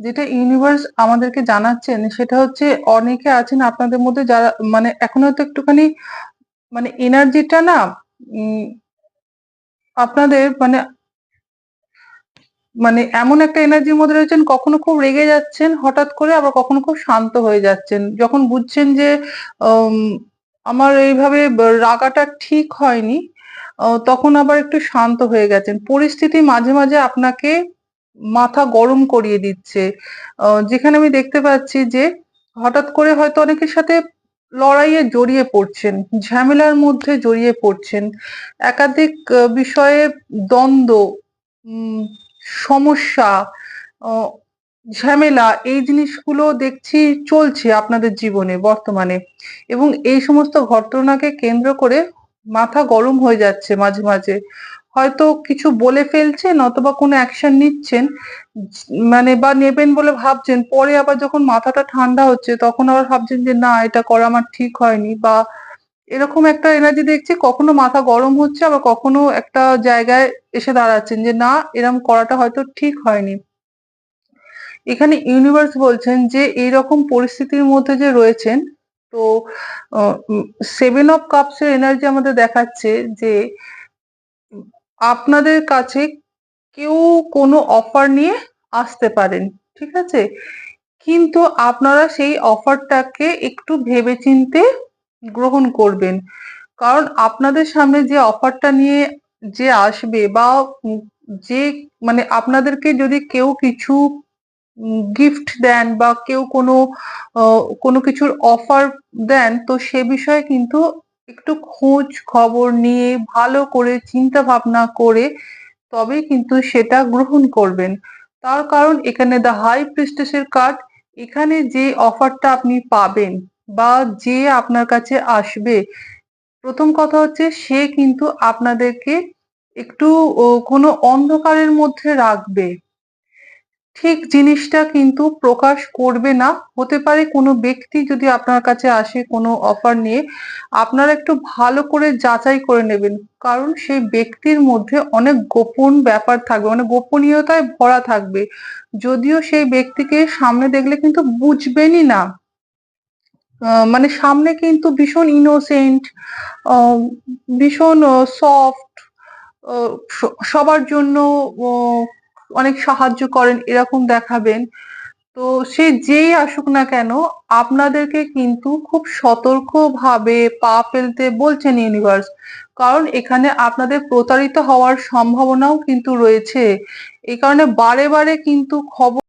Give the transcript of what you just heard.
যেটা ইউনিভার্স আমাদেরকে জানাচ্ছেন সেটা হচ্ছে অনেকে আছেন আপনাদের মধ্যে যারা মানে এখনো তো একটুখানি মানে এনার্জিটা না উম আপনাদের মানে মানে এমন একটা এনার্জির মধ্যে রয়েছেন কখনো খুব রেগে যাচ্ছেন হঠাৎ করে আবার কখনো খুব শান্ত হয়ে যাচ্ছেন। যখন বুঝছেন যে আম আমার এইভাবে রাগাটা ঠিক হয়নি, তখন আবার একটু শান্ত হয়ে গেছেন। পরিস্থিতি মাঝে, মাঝে আপনাকে মাথা গরম করিয়ে দিচ্ছে। যেখানে আমি দেখতে পাচ্ছি যে হঠাৎ করে হয়তো অনেকের সাথে লড়াইয়ে জড়িয়ে পড়ছেন, ঝামেলার মধ্যে জড়িয়ে পড়ছেন। একাধিক বিষয়ে দ্বন্দ্ব, উম সমস্যা, অ ঝামেলা এই জিনিসগুলো দেখছি চলছে আপনাদের জীবনে বর্তমানে। এবং এই সমস্ত ঘটনাকে কেন্দ্র করে মাথা গরম হয়ে যাচ্ছে মাঝে, মাঝে। হয়তো কিছু বলে ফেলছেন অথবা কোনো অ্যাকশন নিচ্ছেন মানে বা নেবেন বলে ভাবছেন। পরে আবার যখন মাথাটা ঠান্ডা হচ্ছে তখন আবার ভাবছেন যে না এটা করা আমার ঠিক হয়নি বা এরকম একটা এনার্জি দেখছি কখনো মাথা গরম হচ্ছে আবার কখনো একটা জায়গায় এসে দাঁড়াচ্ছেন যে না এরম করাটা হয়তো ঠিক হয়নি। এখানে ইউনিভার্স বলছেন যে এইরকম পরিস্থিতির মধ্যে যে রয়েছেন তো সেভেন অফ কাপস এর এনার্জি আমাদের দেখাচ্ছে যে আপনাদের কাছে কেউ কোনো অফার নিয়ে আসতে পারেন। ঠিক আছে? কিন্তু আপনারা সেই অফারটাকে একটু ভেবেচিন্তে গ্রহণ করবেন। কারণ আপনাদের সামনে যে অফারটা নিয়ে যে আসবে বা উম যে মানে আপনাদেরকে যদি কেউ কিছু গিফট দেন বা কেউ কোনো কিছুর অফার দেন তো সে বিষয়ে কিন্তু একটু খোঁজ খবর নিয়ে ভালো করে চিন্তা ভাবনা করে তবেই কিন্তু সেটা গ্রহণ করবেন। তার কারণ এখানে দ্য হাই প্রিস্টেস এর কার্ড, এখানে যে অফারটা আপনি পাবেন বা যে আপনার কাছে আসবে, প্রথম কথা হচ্ছে সে কিন্তু আপনাদেরকে একটু কোনো অন্ধকারের মধ্যে রাখবে। ঠিক জিনিসটা কিন্তু প্রকাশ করবে না। হতে পারে কোনো ব্যক্তি যদি আপনার কাছে আসে কোনো অফার নিয়ে, আপনারা একটু ভালো করে যাচাই করে নেবেন। কারণ সেই ব্যক্তির মধ্যে অনেক গোপন ব্যাপার থাকবে, মানে গোপনীয়তায় ভরা থাকবে। যদিও সেই ব্যক্তিকে সামনে দেখলে কিন্তু বুঝবেনই না। মানে সামনে কিন্তু ভীষণ ইনোসেন্ট, আ ভীষণ সফট, ও সবার জন্য ও অনেক সাহায্য করেন এরকম দেখাবেন। তো সে যেই আসুক না কেন আপনাদেরকে কিন্তু খুব সতর্কভাবে পা ফেলতে বলছেন ইউনিভার্স। কারণ এখানে আপনাদের প্রতারিত হওয়ার সম্ভাবনাও কিন্তু রয়েছে। এই কারণে বারে, বারে কিন্তু খবর